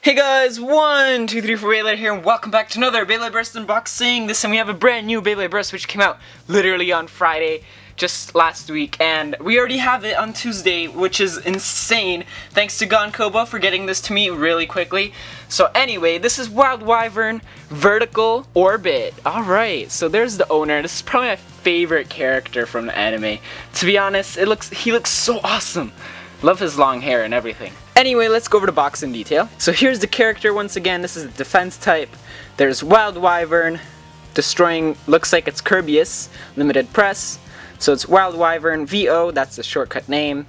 Hey guys, 1, 2, 3, 4 Beyblade here, and welcome back to another Beyblade Burst unboxing. This time we have a brand new Beyblade Burst which came out literally on Friday, just last week, and we already have it on Tuesday, which is insane. Thanks to Gonkoba for getting this to me really quickly. So anyway, this is Wild Wyvern Vertical Orbit. Alright, so there's the owner. This is probably my favorite character from the anime. To be honest, he looks so awesome. Love his long hair and everything. Anyway, let's go over the box in detail. So here's the character once again. This is the defense type. There's Wild Wyvern, destroying, looks like it's Kirbyus, limited press. So it's Wild Wyvern VO, that's the shortcut name.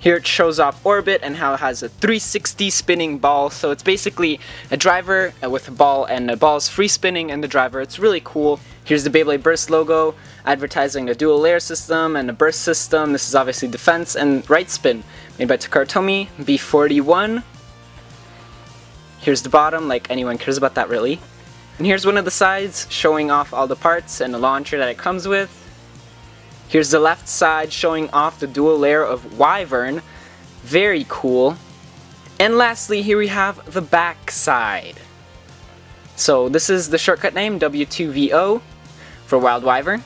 Here it shows off orbit and how it has a 360 spinning ball. So it's basically a driver with a ball, and the ball's free spinning in the driver. It's really cool. Here's the Beyblade Burst logo, advertising the dual layer system and the burst system. This is obviously defense and right spin, made by Takara B-41. Here's the bottom, like anyone cares about that really. And here's one of the sides, showing off all the parts and the launcher that it comes with. Here's the left side, showing off the dual layer of Wyvern. Very cool. And lastly, here we have the back side. So this is the shortcut name, W2VO, for Wild Wyvern.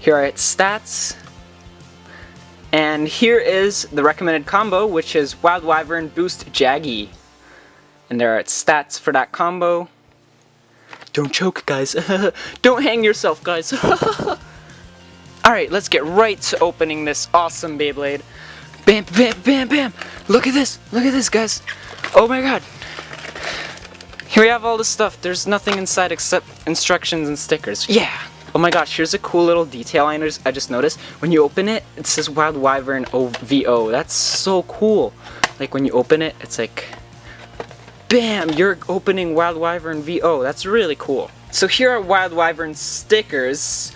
Here are its stats. And here is the recommended combo, which is Wild Wyvern Boost Jaggy. And there are its stats for that combo. Don't choke, guys. Don't hang yourself, guys. Alright, let's get right to opening this awesome Beyblade. Bam, bam, bam, bam. Look at this. Look at this, guys. Oh my god. Here we have all the stuff. There's nothing inside except instructions and stickers. Yeah. Oh my gosh, here's a cool little detail I just noticed. When you open it, it says Wild Wyvern OVO. That's so cool. Like when you open it, it's like, bam, you're opening Wild Wyvern VO. That's really cool. So here are Wild Wyvern stickers.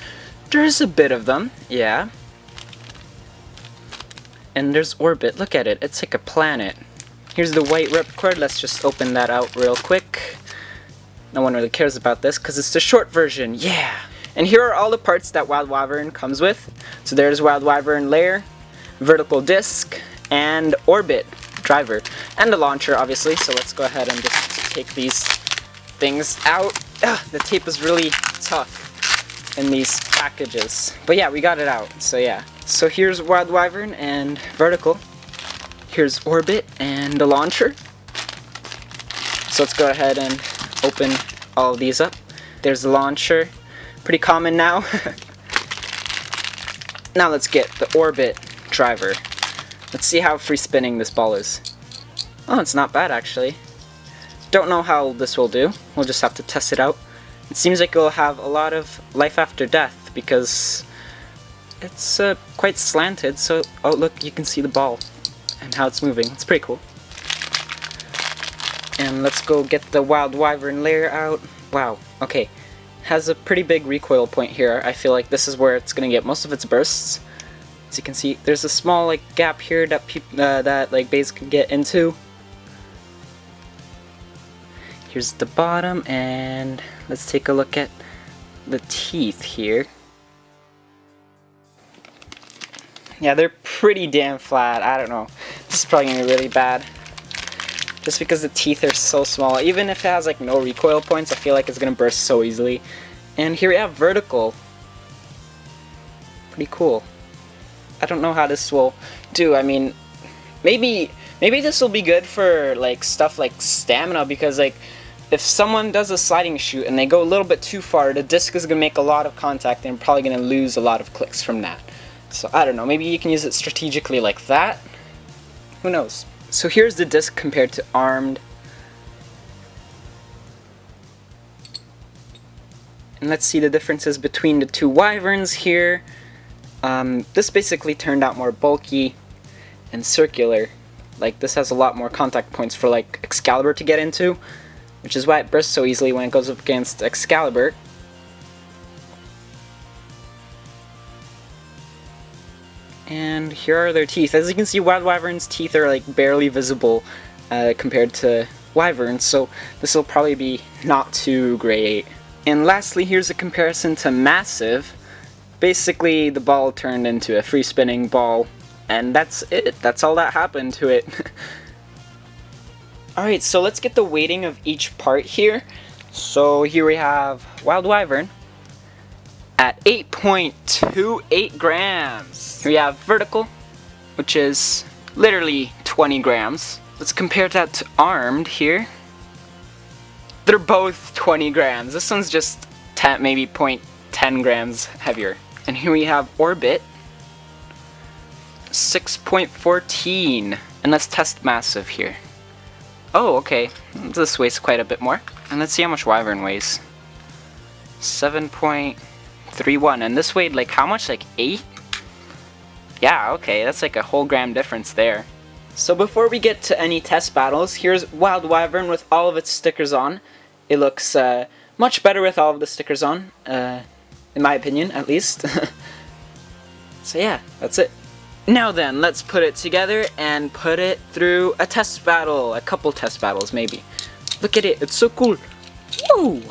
There's a bit of them, yeah. And there's Orbit. Look at it. It's like a planet. Here's the white ripcord. Let's just open that out real quick. No one really cares about this because it's the short version. Yeah. And here are all the parts that Wild Wyvern comes with. So there's Wild Wyvern layer, vertical disc, and orbit driver, and the launcher obviously. So let's go ahead and just take these things out. Ugh, the tape is really tough in these packages. But yeah, we got it out, so yeah. So here's Wild Wyvern and vertical. Here's orbit and the launcher. So let's go ahead and open all of these up. There's the launcher. Pretty common now. Now let's get the orbit driver. Let's see how free spinning this ball is. Oh, it's not bad actually. Don't know how this will do. We'll just have to test it out. It seems like it'll have a lot of life after death because it's quite slanted. So, oh look, you can see the ball and how it's moving. It's pretty cool. And let's go get the Wild Wyvern layer out. Wow, okay. Has a pretty big recoil point here. I feel like this is where it's gonna get most of its bursts. As you can see, there's a small like gap here that that like bays can get into. Here's the bottom, and let's take a look at the teeth here. Yeah, they're pretty damn flat. I don't know. This is probably gonna be really bad. Just because the teeth are so small. Even if it has like no recoil points, I feel like it's gonna burst so easily. And here we have vertical. Pretty cool. I don't know how this will do. I mean, maybe this will be good for like stuff like stamina, because like if someone does a sliding shoot and they go a little bit too far, the disc is gonna make a lot of contact and probably gonna lose a lot of clicks from that. So I don't know. Maybe you can use it strategically like that. Who knows? So here's the disc compared to armed. And let's see the differences between the two wyverns here. This basically turned out more bulky and circular. Like this has a lot more contact points for like Excalibur to get into, which is why it bursts so easily when it goes up against Excalibur. And here are their teeth. As you can see, Wild Wyvern's teeth are like barely visible compared to Wyvern, so this will probably be not too great. And lastly, here's a comparison to Massive. Basically, the ball turned into a free spinning ball And that's it. That's all that happened to it. Alright, so let's get the weighting of each part here. So here we have Wild Wyvern at 8.28 grams. Here we have Vertical, which is literally 20 grams. Let's compare that to Armed here. They're both 20 grams. This one's just 10, maybe 0.10 grams heavier. And here we have Orbit, 6.14. And let's test Massive here. Oh, okay. This weighs quite a bit more. And let's see how much Wyvern weighs. 7.31. And this weighed like how much? Like 8? Yeah, okay. That's like a whole gram difference there. So before we get to any test battles, here's Wild Wyvern with all of its stickers on. It looks much better with all of the stickers on. In my opinion, at least. So yeah, that's it. Now then, let's put it together and put it through a test battle. A couple test battles, maybe. Look at it, it's so cool. Woo!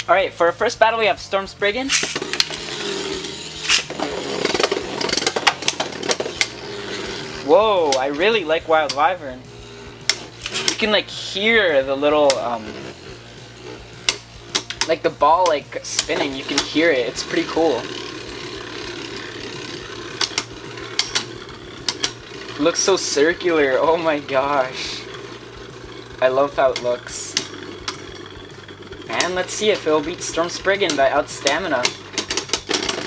Alright, for our first battle we have Storm Spriggan. Whoa, I really like Wild Wyvern. You can like hear the little, like the ball like spinning, you can hear it. It's pretty cool. Looks so circular, oh my gosh. I love how it looks. And let's see if it'll beat Storm Spriggan by out-stamina.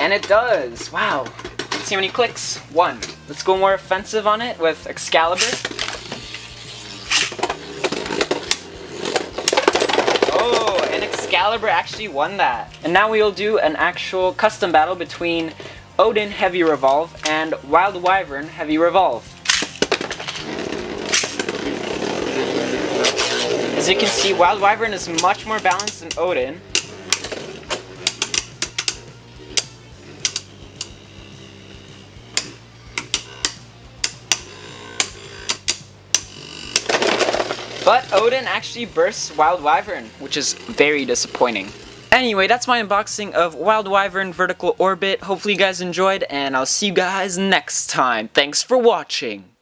And it does! Wow! Let's see how many clicks. 1. Let's go more offensive on it with Excalibur. Oh, and Excalibur actually won that. And now we'll do an actual custom battle between Odin Heavy Revolve and Wild Wyvern Heavy Revolve. As you can see, Wild Wyvern is much more balanced than Odin. But Odin actually bursts Wild Wyvern, which is very disappointing. Anyway, that's my unboxing of Wild Wyvern Vertical Orbit. Hopefully you guys enjoyed, and I'll see you guys next time. Thanks for watching!